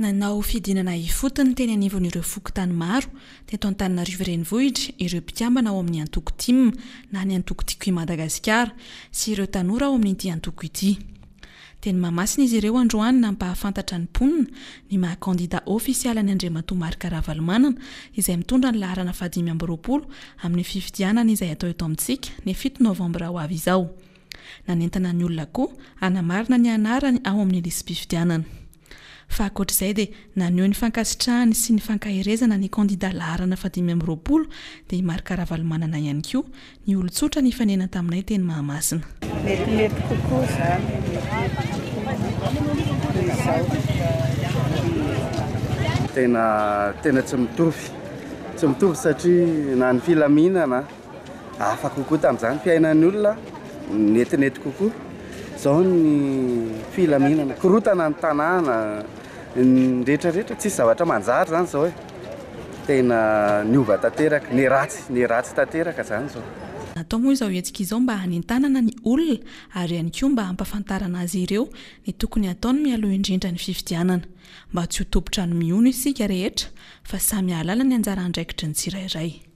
Nanao fidinana ifotony teny anivon'ireo fokontany maro teto Antananarivo renivohitra ireo mpikambana ao amin'ny antoko TIM na ny antoko tiako i Madagasikara sy ireo tanora ao amin'ity antoko ity. Teny Mahamasina izy ireo androany nampahafantatra ny mponina ny maha-kandida ofisiala ny Andriamatoa Marc Ravalomanana izay mitondra ny laharana 520 amin'ny fifidianana izay atao eto amintsika ny 7 Novambra ho avy izao. Nanentana ny olona koa hanamarina ny anarany ao amin'ny lisam-pifidianana. Fa ankoatr'izay dia naneho ny fankasitrahany sy ny fankahirezana ny kandida laharana 520 dia i Marc Ravalomanana ihany koa ny olon-tsotra ny fanena taminay teny Mahamasina. Mety kokoa izany tena tsy mitovy satria na ny filaminana hafa kokoa tamin'izany fiainan'ny olona netinety kokoa izao ny filaminana korotana ny tanàna ny rehetrarehetra tsisy zavatra manjary izany izao tena niova tanteraka ny ratsy tanteraka izany izao. Natao moa izao hetsika izao mba hanentanana ny olona ary ihany koa mba hampafantarana azy ireo ny tokony ataony mialoha indrindra ny fifidianana mba tsy ho topotra ny miono isika rehetra fa samy hahalala ny anjara andraikitry ny tsirairay.